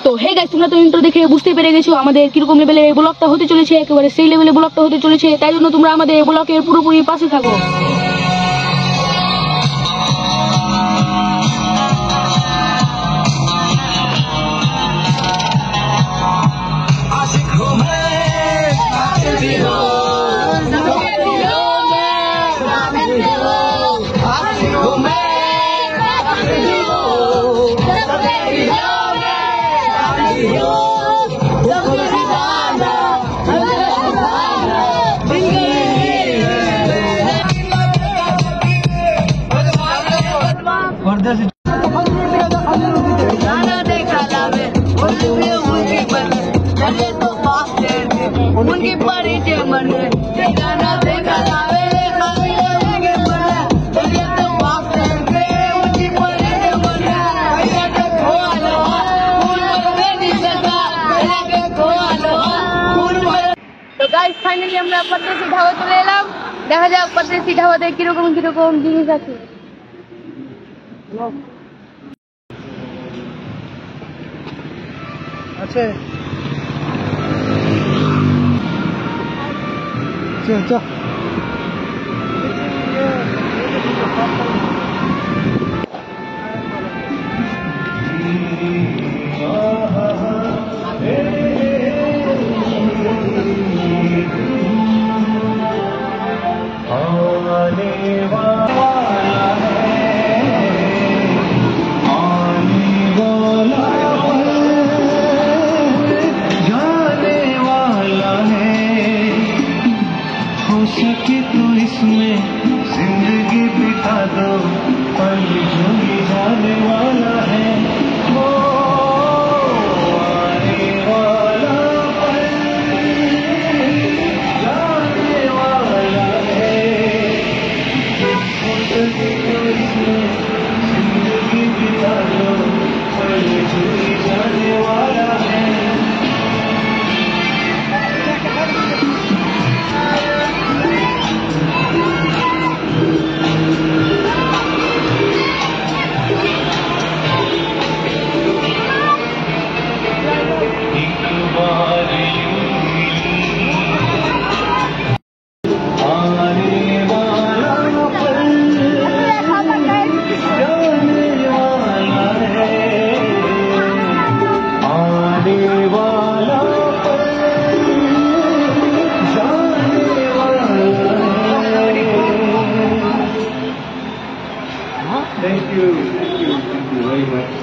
তো hey guys, তোমরা তো ইন্ট্রো দেখে বুঝতে পেরে গেছো আমাদের কিরকম লেভেলে ব্লগটা হতে চলেছে, একেবারে সেই লেভেলে ব্লগটা হতে চলেছে। তাই জন্য তোমরা আমাদের ব্লগের পুরোপুরি পাশে থাকো। ফাইনালি আমরা পদ্মশ্রী ধাবা চলে এলাম। দেখা যাক পদ্মশ্রী ধাবাতে কিরকম কিরকম জিনিস আছে। सके तो इसमें जिंदगी बिता दो, पल जो ही जाने वाला है, वो आने वाला पल जाने वाला है। हो सके तो इसमें जिंदगी बिता दो, पल जो ही जाने वाला है। Thank you very much.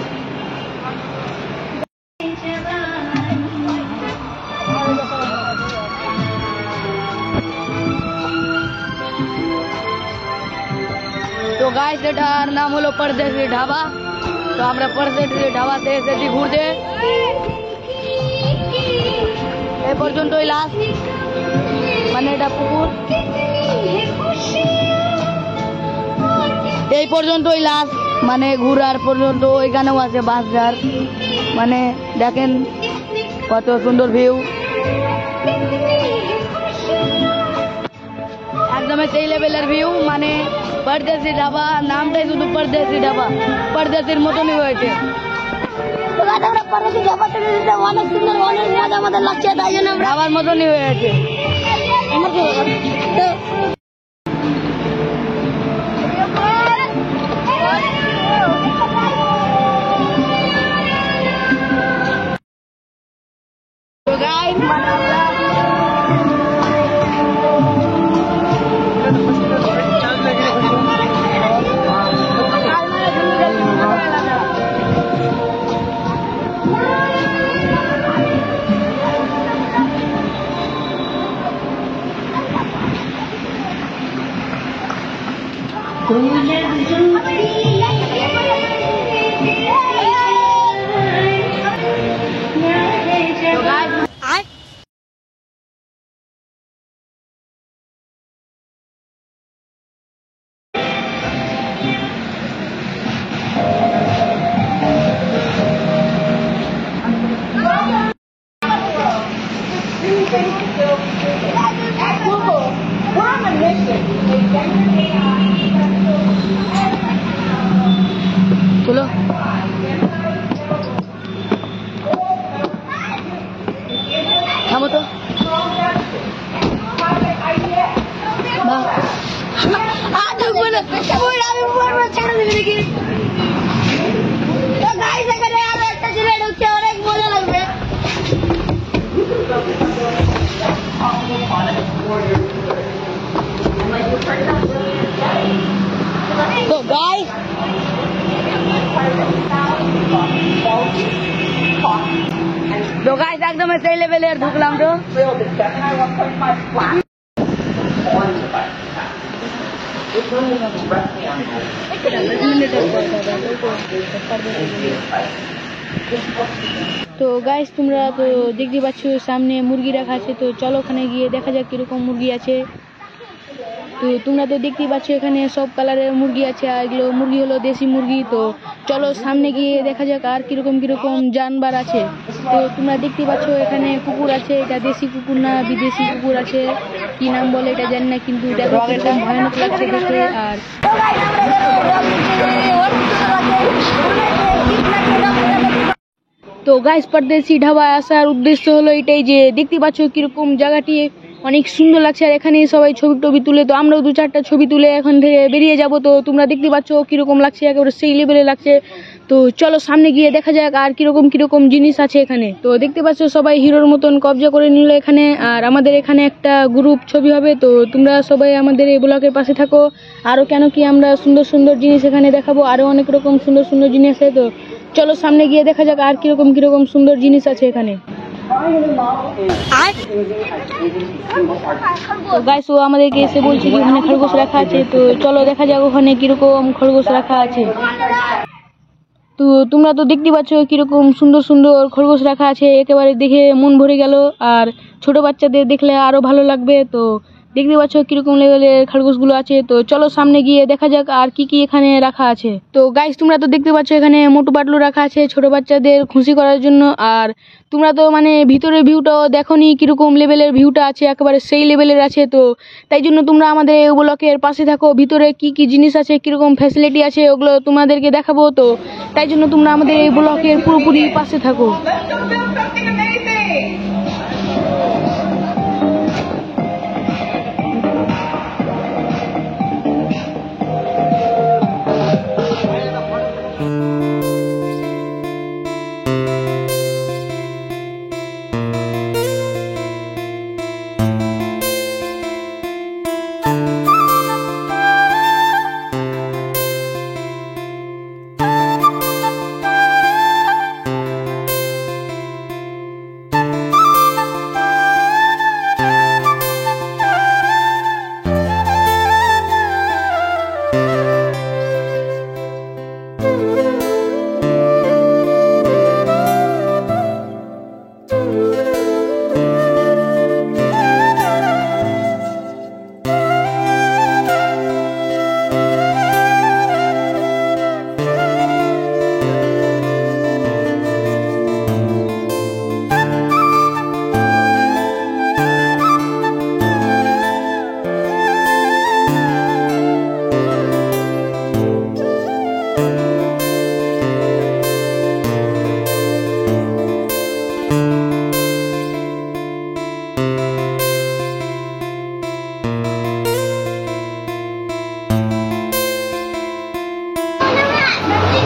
তো গাইস, এটার নাম হলো পরদেশি ঢাবা। তো আমরা পরদেশি ঢাবাতে এসেছি ঘুরতে। এই পর্যন্তই লাস্ট, মানে এটা পুকুর, এই পর্যন্তই লাস্ট, মানে ঘুরার পর্যন্ত। এখানেও আছে বাসঘাট, মানে দেখেন কত সুন্দর ভিউ, একদম সেই লেভেলের ভিউ। মানে পরদেশি ঢাবা, নামটাই শুধু পরদেশি ঢাবা, পরদেশির মতনই হয়েছে। অনেক সুন্দর, অনেক মজা আমাদের লাগছে, তাই জন্য ঢাবার মতনই হয়েছে। We're on a mission. অনেক মজা লাগবে। তো গাইস একদম সেই লেভেলের ঢুকলাম তো। তো গাইস তোমরা তো দেখতে পাচ্ছ সামনে মুরগি রাখা আছে, তো চলো ওখানে গিয়ে দেখা যাক কিরকম মুরগি আছে। তো তোমরা তো দেখতেই পাচ্ছ এখানে সব কালারের মুরগি আছে, আর এগুলো মুরগি হলো দেশি মুরগি। তো চলো সামনে গিয়ে দেখা যাক আর কিরকম কিরকম জানবার আছে। তো তোমরা দেখতে পাচ্ছ এখানে কুকুর আছে, এটা দেশি কুকুর না বিদেশি কুকুর আছে, কি নাম বলে এটা জানি না, কিন্তু দেখো কিরকম ভয়ানক লাগছে দেখতে। আর তো গাইস পরদেশি ঢাবায় আসার উদ্দেশ্য হলো এটাই যে দেখতে পাচ্ছ কিরকম জায়গাটি অনেক সুন্দর লাগছে, আর এখানে সবাই ছবি টবি তুলে। তো আমরাও 2-4টা ছবি তুলে এখান থেকে বেরিয়ে যাব। তো তোমরা দেখতে পাচ্ছ কিরকম লাগছে, একেবারে সেই লেভেলে লাগছে। তো চলো সামনে গিয়ে দেখা যাক আর কিরকম কিরকম জিনিস আছে এখানে। তো দেখতে পাচ্ছ সবাই হিরোর মতন কবজা করে নিল এখানে, আর আমাদের এখানে একটা গ্রুপ ছবি হবে। তো তোমরা সবাই আমাদের এই ব্লগের পাশে থাকো, আরো কেন কি আমরা সুন্দর সুন্দর জিনিস এখানে দেখাবো, আরো অনেক রকম সুন্দর সুন্দর জিনিস আছে। তো চলো সামনে গিয়ে দেখা যাক আর কিরকম কিরকম সুন্দর জিনিস আছে এখানে। তো গাইস ও আমাদেরকে এসে বলছে কি ওখানে খরগোশ রাখা আছে, তো চলো দেখা যাক ওখানে কিরকম খরগোশ রাখা আছে। তো তোমরা তো দেখতে পাচ্ছ কিরকম সুন্দর সুন্দর খরগোশ রাখা আছে, একেবারে দেখে মন ভরে গেল, আর ছোট বাচ্চাদের দেখলে আরো ভালো লাগবে। তো দেখতে পাচ্ছ কিরকম লেভেলের খরগোশগুলো আছে। তো চলো সামনে গিয়ে দেখা যাক আর কি কি এখানে রাখা আছে। তো গাইস তোমরা তো দেখতে পাচ্ছ এখানে মোটু পাতলু রাখা আছে ছোট বাচ্চাদের খুশি করার জন্য। আর তোমরা তো মানে ভিতরের ভিউটাও দেখোনি কিরকম লেভেলের ভিউটা আছে, একেবারে সেই লেভেলের আছে। তো তাই জন্য তোমরা আমাদের এই ব্লকের পাশে থাকো, ভিতরে কি কি জিনিস আছে কিরকম ফ্যাসিলিটি আছে ওগুলো তোমাদেরকে দেখাবো। তো তাই জন্য তোমরা আমাদের এই ব্লকের পুরোপুরি পাশে থাকো।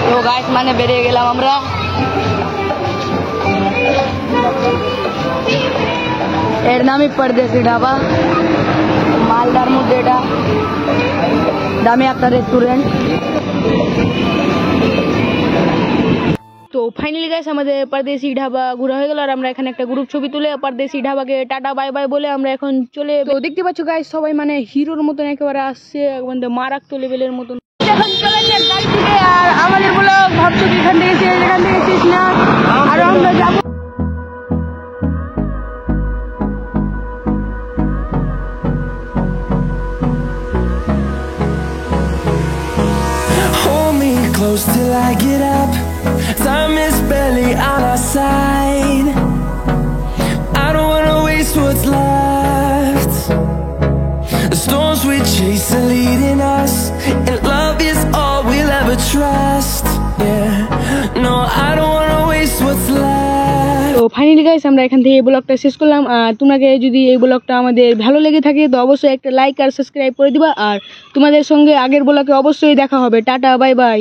তো গাইস মানে বেরিয়ে গেলাম আমরা। এর নামই পরদেশি ঢাবা, মালদার মধ্যে এটা দামি একটা রেস্টুরেন্ট। তো ফাইনালি গাইস আমাদের পরদেশি ঢাবা ঘোরা হয়ে গেল, আর আমরা এখানে একটা গ্রুপ ছবি তুলে পরদেশি ঢাবাকে টাটা বাই বাই বলে আমরা এখন চলে। তো দেখতে পাচ্ছ গাইস সবাই মানে হিরোর মতন একেবারে আসছে, মানে মারাত্মক লেভেলের মতন। এখন চলেছে গাড়ি থেকে, আর আমাদের বলো ভাবছো কি এখান থেকে শেষ না, আর আমরা যাবো। Hold me close till I get up. Time is barely on our side. I don't wanna waste what's left. The storms we chase are leading us, and love is all we'll ever trust. Yeah, no, I don't wanna waste what's left. তো finally guys আমরা এখান থেকে এই ব্লগটা শেষ করলাম। আর তোমাকে যদি এই ব্লগটা আমাদের ভালো লেগে থাকে তো অবশ্যই একটা লাইক আর সাবস্ক্রাইব করে দিবা। আর তোমাদের সঙ্গে আগের ব্লগে অবশ্যই দেখা হবে। Tata, bye bye.